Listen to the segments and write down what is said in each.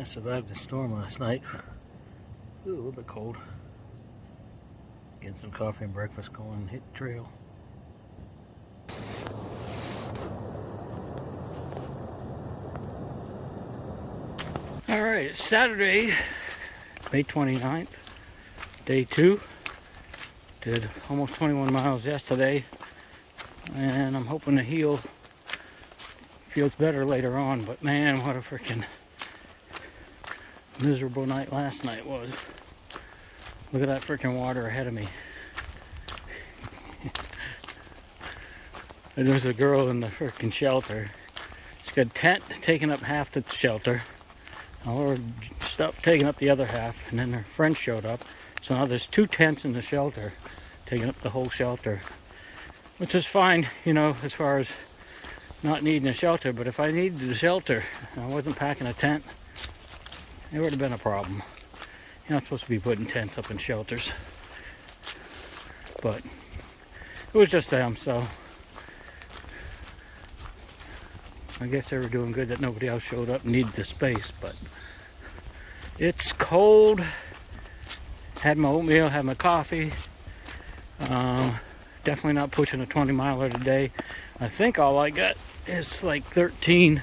I survived the storm last night. Ooh, a little bit cold. Getting some coffee and breakfast going and hit the trail. Alright, it's Saturday, May 29th, day 2. Did almost 21 miles yesterday, and I'm hoping the heel feels better later on, but man, what a freaking miserable night last night was. Look at that freaking water ahead of me. And there's a girl in the freaking shelter. She's got a tent taking up half the shelter. Or stopped taking up the other half, and then her friend showed up. So now there's 2 tents in the shelter, taking up the whole shelter. Which is fine, you know, as far as not needing a shelter. But if I needed a shelter and I wasn't packing a tent, it would have been a problem. You're not supposed to be putting tents up in shelters. But it was just them, so I guess they were doing good that nobody else showed up and needed the space. But it's cold. Had my oatmeal, had my coffee. Definitely not pushing a 20 miler today. I think all I got is like 13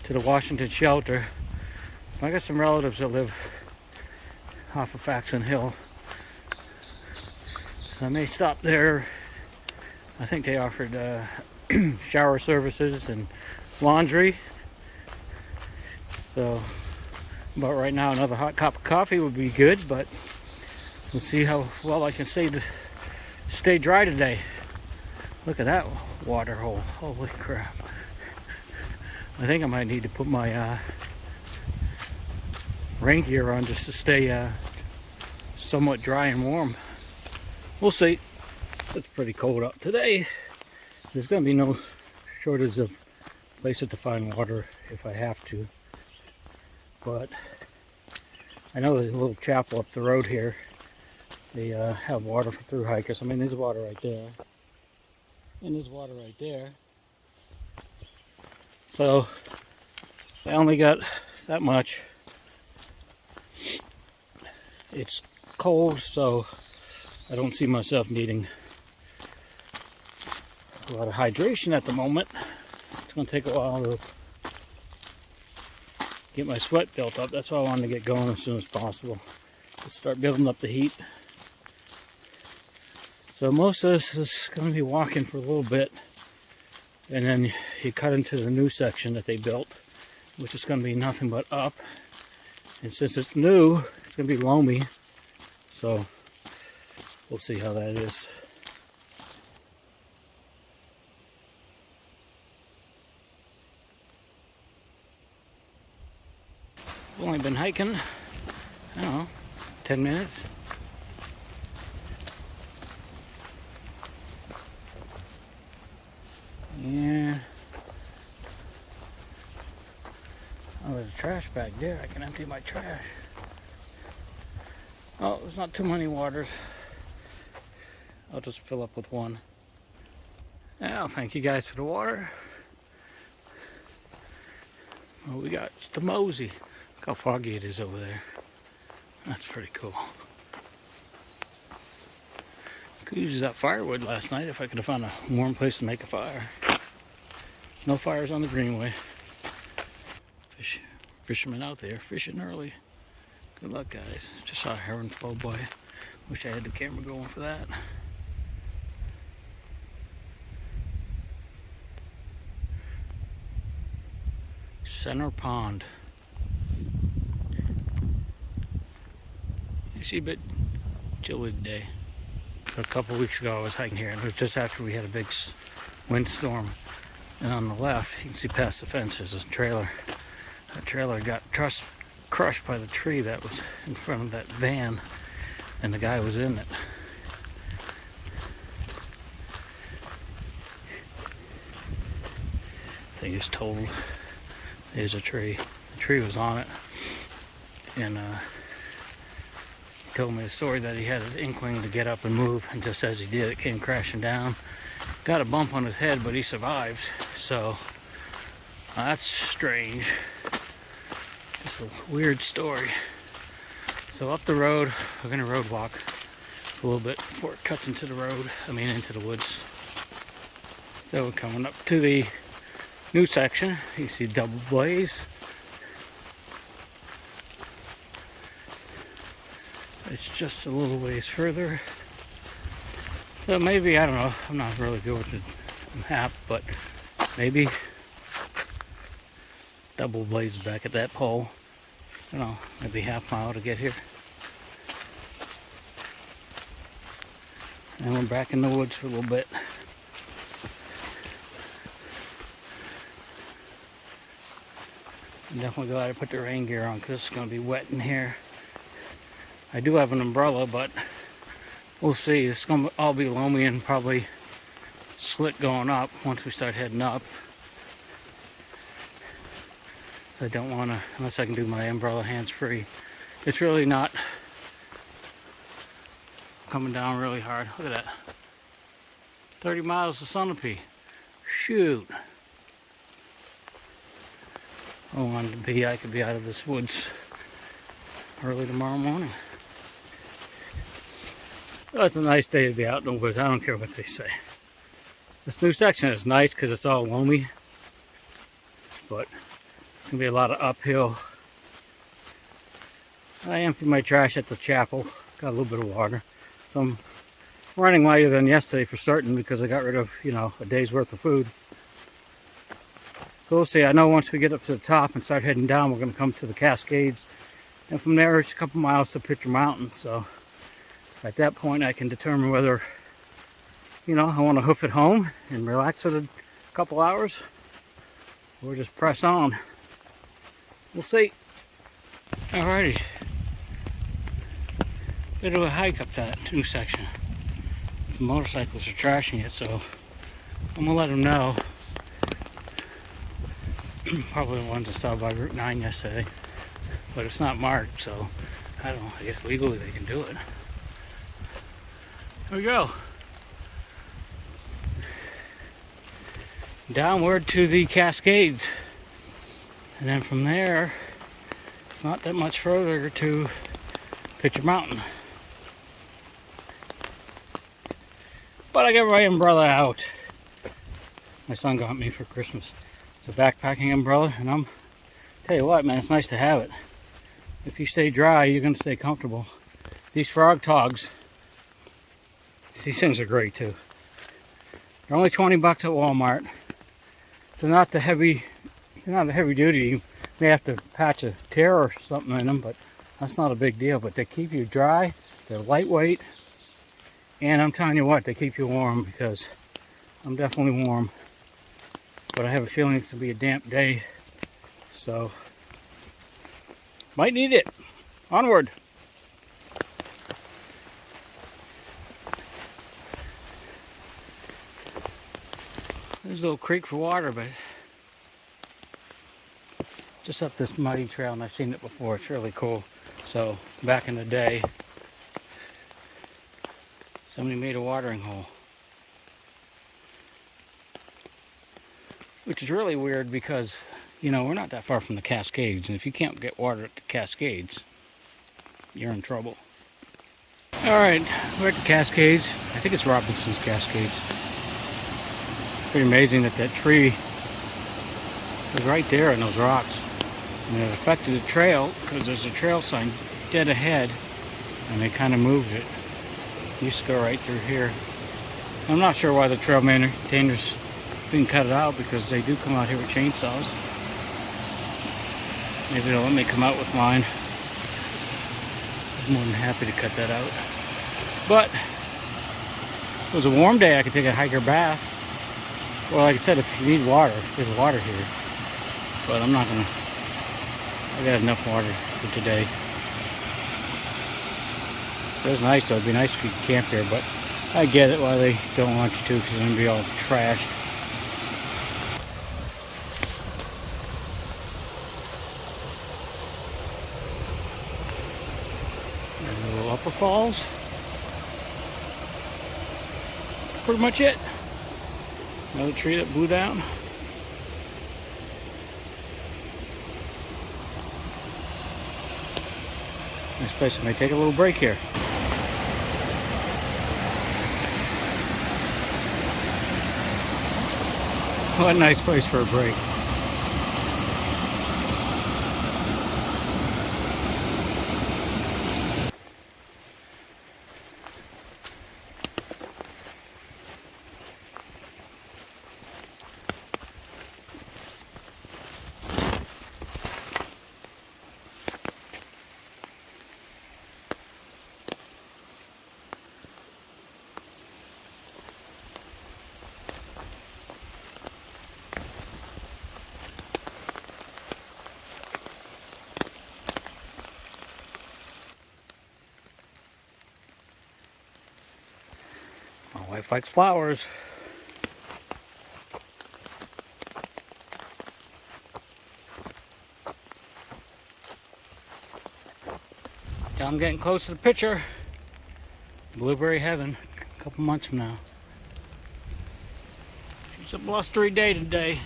to the Washington shelter. I got some relatives that live off of Faxon Hill. So I may stop there. I think they offered shower services and laundry. So about right now another hot cup of coffee would be good, but we'll see how well I can stay dry today. Look at that water hole. Holy crap. I think I might need to put my rain gear on just to stay somewhat dry and warm. We'll see. It's pretty cold out today. There's going to be no shortage of places to find water if I have to. But I know there's a little chapel up the road here. They have water for thru hikers. I mean, there's water right there. And there's water right there. So I only got that much. It's cold, so I don't see myself needing a lot of hydration at the moment. It's going to take a while to get my sweat built up. That's why I wanted to get going as soon as possible. Just start building up the heat. So most of this is going to be walking for a little bit, and then you cut into the new section that they built, which is going to be nothing but up. And since it's new, it's going to be loamy, so we'll see how that is. I've only been hiking, I don't know, 10 minutes. Yeah. Oh, there's a trash bag there. I can empty my trash. Oh, there's not too many waters. I'll just fill up with one. Well, thank you guys for the water. Oh, we got the mosey. Look how foggy it is over there. That's pretty cool. Could use that firewood last night if I could have found a warm place to make a fire. No fires on the Greenway. Fishermen out there fishing early. Good luck, guys. Just saw a heron flow by. Wish I had the camera going for that. Center Pond. It's a bit chilly today. A couple weeks ago I was hiking here, and it was just after we had a big windstorm. And on the left, you can see past the fence, there's a trailer. That trailer got crushed by the tree that was in front of that van, and the guy was in it. They just totaled. There's a tree. The tree was on it, and he told me a story that he had an inkling to get up and move, and just as he did, it came crashing down. Got a bump on his head, but he survived. So that's strange. Just a weird story. So up the road, we're gonna road walk a little bit before it cuts into the road. I mean into the woods. So we're coming up to the new section. You see double blaze. It's just a little ways further. So maybe, I don't know, I'm not really good with the map, but maybe double blaze back at that pole. I don't know, maybe half mile to get here. And we're back in the woods for a little bit. I'm definitely glad I put the rain gear on because it's going to be wet in here. I do have an umbrella, but we'll see. It's going to all be loamy and probably slick going up once we start heading up. So I don't want to, unless I can do my umbrella hands-free. It's really not coming down really hard. Look at that. 30 miles to Sunapee. Shoot. I wanted to be, I could be out of this woods early tomorrow morning. Well, it's a nice day to be out in the woods. I don't care what they say. This new section is nice because it's all loamy, but it's going to be a lot of uphill. I emptied my trash at the chapel. Got a little bit of water. So I'm running lighter than yesterday for certain because I got rid of, you know, a day's worth of food. So we'll see. I know once we get up to the top and start heading down, we're going to come to the Cascades. And from there, it's a couple miles to Pitcher Mountain. So at that point, I can determine whether, you know, I want to hoof it home and relax for a couple hours or just press on. We'll see. Alrighty. Bit of a hike up that new section. The motorcycles are trashing it, so I'm gonna let them know. Probably the ones that saw by Route 9 yesterday, but it's not marked, so I don't know. I guess legally they can do it. Here we go. Downward to the Cascades, and then from there, it's not that much further to Pitcher Mountain. But I got my umbrella out. My son got me for Christmas. It's a backpacking umbrella, and I'm tell you what, man, it's nice to have it. If you stay dry, you're gonna stay comfortable. These frog togs, these things are great too. They're only 20 bucks at Walmart. They're not the heavy, they're not a heavy duty. You may have to patch a tear or something in them, but that's not a big deal. But they keep you dry. They're lightweight. And I'm telling you what, they keep you warm because I'm definitely warm. But I have a feeling it's going to be a damp day. So, might need it. Onward. There's a little creek for water, but just up this muddy trail, and I've seen it before. It's really cool. So, back in the day, somebody made a watering hole. Which is really weird because, you know, we're not that far from the Cascades. And if you can't get water at the Cascades, you're in trouble. Alright, we're at the Cascades. I think it's Robinson's Cascades. Pretty amazing that that tree was right there in those rocks. And it affected the trail because there's a trail sign dead ahead. And they kind of moved it. It used to go right through here. I'm not sure why the trail maintainers didn't cut it out because they do come out here with chainsaws. Maybe they'll let me come out with mine. I'm more than happy to cut that out. But if it was a warm day, I could take a hiker bath. Well, like I said, if you need water, there's water here. But I'm not gonna. I got enough water for today. It was nice though. It'd be nice if you could camp here, but I get it why they don't want you to because it's gonna be all trashed. Upper Falls. Pretty much it. Another tree that blew down. This place I may take a little break here. What a nice place for a break. My wife likes flowers. I'm getting close to the picture. Blueberry heaven, a couple months from now. It's a blustery day today.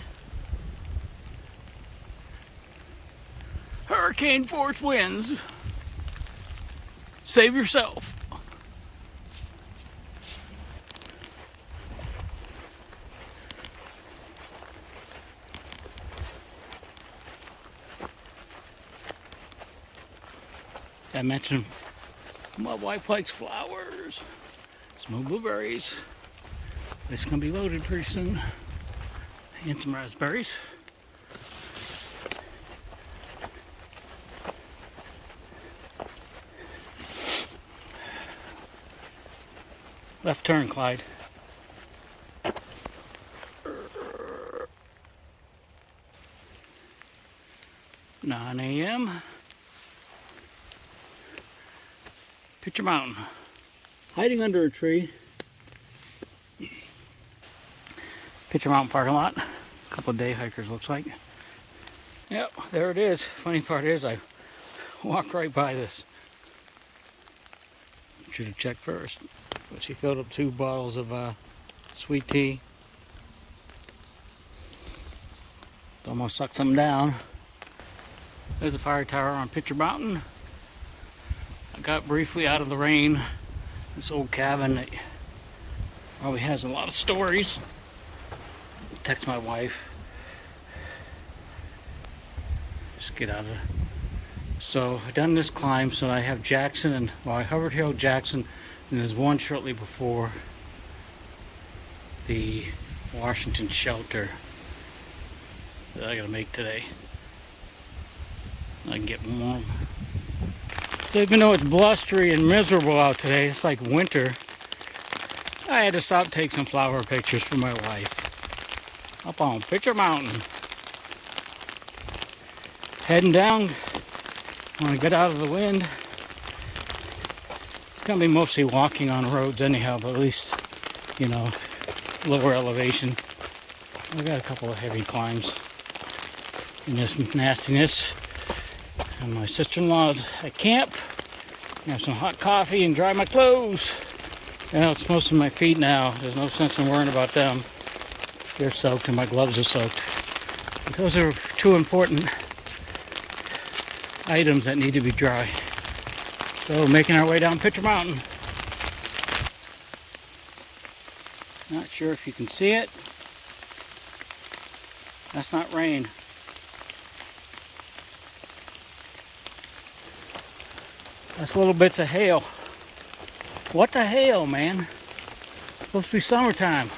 Hurricane force winds. Save yourself. I mentioned my wife likes flowers. Some blueberries. It's gonna be loaded pretty soon. And some raspberries. Left turn, Clyde. 9 a.m. Picture Mountain. Hiding under a tree. Picture Mountain parking lot. A couple of day hikers, looks like. Yep, there it is. Funny part is I walked right by this. Should have checked first. But she filled up 2 bottles of sweet tea. Almost sucked some down. There's a fire tower on Picture Mountain. I got briefly out of the rain. This old cabin that probably has a lot of stories. Text my wife. Just get out of it. So I've done this climb, so I have Jackson and, well, I hovered Hill, Jackson, and there's one shortly before the Washington shelter that I gotta make today. I can get warm. So even though it's blustery and miserable out today, it's like winter, I had to stop take some flower pictures for my wife. Up on Picture Mountain. Heading down, when I get out of the wind. It's gonna be mostly walking on roads anyhow, but at least, you know, lower elevation. I got a couple of heavy climbs in this nastiness. And my sister-in-law's at camp. Have some hot coffee and dry my clothes. Well, it's most of my feet now. There's no sense in worrying about them. They're soaked and my gloves are soaked. But those are 2 important items that need to be dry. So making our way down Picture Mountain. Not sure if you can see it. That's not rain. That's little bits of hail. What the hell, man? It's supposed to be summertime.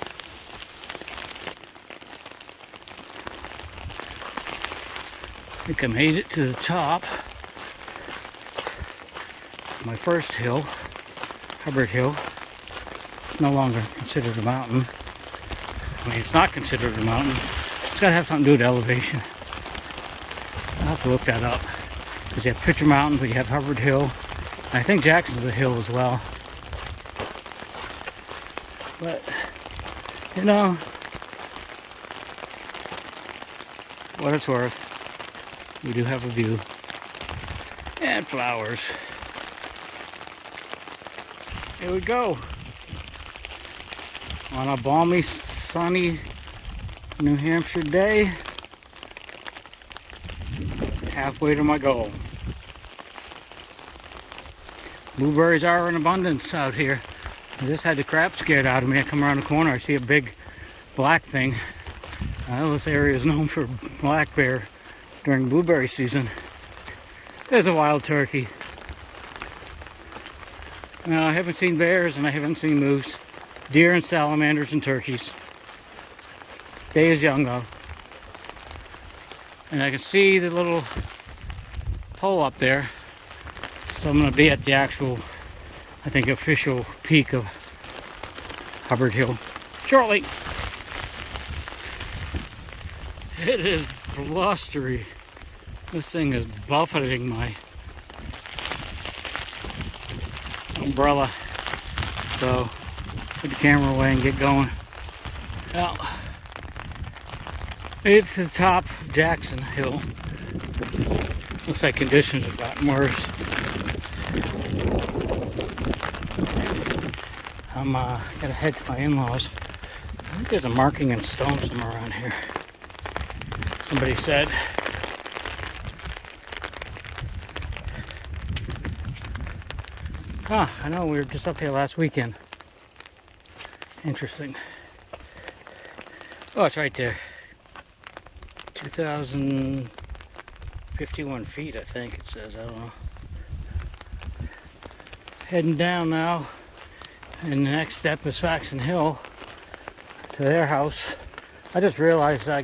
I think I made it to the top. My first hill, Hubbard Hill. It's no longer considered a mountain. I mean, it's not considered a mountain. It's got to have something to do with elevation. I'll have to look that up. Because you have Picture Mountain, but you have Hubbard Hill. I think Jackson's a hill as well. But, you know, what it's worth, we do have a view. And flowers. Here we go. On a balmy, sunny New Hampshire day. Halfway to my goal. Blueberries are in abundance out here. I just had the crap scared out of me. I come around the corner, I see a big black thing. This area is known for black bear during blueberry season. There's a wild turkey. Now, I haven't seen bears and I haven't seen moose, deer and salamanders and turkeys. Day is young though. And I can see the little pole up there. So I'm going to be at the actual, I think, official peak of Hubbard Hill shortly. It is blustery. This thing is buffeting my umbrella. So put the camera away and get going. Well, it's the top of Jackson Hill. Looks like conditions have gotten worse. I'm gonna head to my in-laws. I think there's a marking in stone somewhere around here. Somebody said. I know, we were just up here last weekend. Interesting. Oh, it's right there. 2,051 feet, I think it says. I don't know. Heading down now. And the next step is Faxon Hill to their house. I just realized I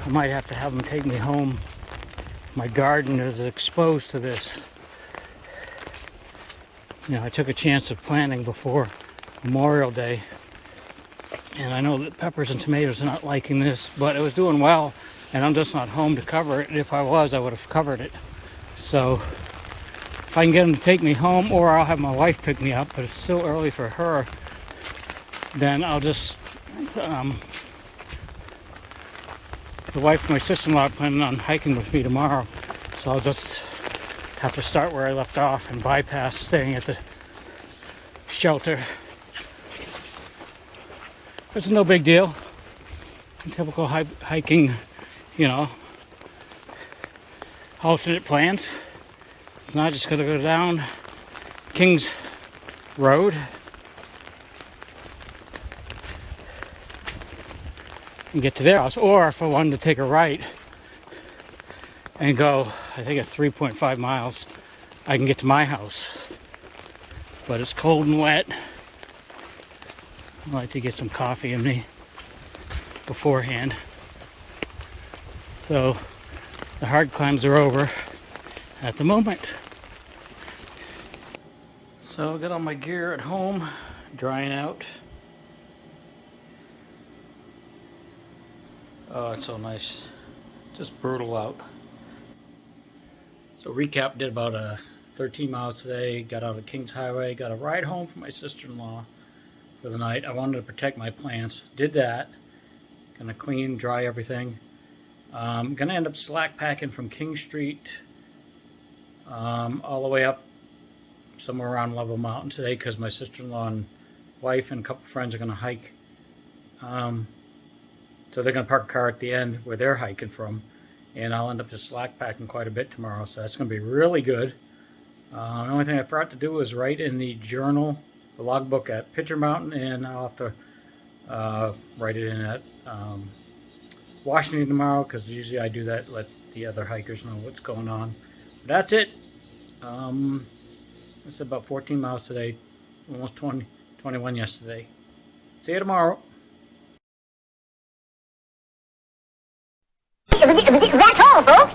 might have to have them take me home. My garden is exposed to this. You know, I took a chance of planting before Memorial Day. And I know that peppers and tomatoes are not liking this, but it was doing well. And I'm just not home to cover it. If I was, I would have covered it. So if I can get them to take me home, or I'll have my wife pick me up, but it's still early for her, then I'll just, the wife and my sister-in-law are planning on hiking with me tomorrow, so I'll just have to start where I left off and bypass staying at the shelter. It's no big deal. Typical hiking, you know, alternate plans. Now just gonna go down King's Road and get to their house, or if I wanted to take a right and go, I think it's 3.5 miles, I can get to my house. But it's cold and wet. I like to get some coffee in me beforehand. So the hard climbs are over at the moment. So I got all my gear at home, drying out. Oh, it's so nice. Just brutal out. So recap, did about 13 miles today, got out of Kings Highway, got a ride home from my sister-in-law for the night. I wanted to protect my plants, did that. Gonna clean, dry everything. Gonna end up slack packing from King Street all the way up somewhere around Level Mountain today, because my sister-in-law and wife and a couple friends are going to hike. So they're going to park a car at the end where they're hiking from, and I'll end up just slack packing quite a bit tomorrow, so that's going to be really good. The only thing I forgot to do was write in the journal, the logbook at Pitcher Mountain, and I'll have to write it in at Washington tomorrow, because usually I do that, let the other hikers know what's going on. But that's it. It's about 14 miles today, almost 21 yesterday. See you tomorrow. That's all, folks.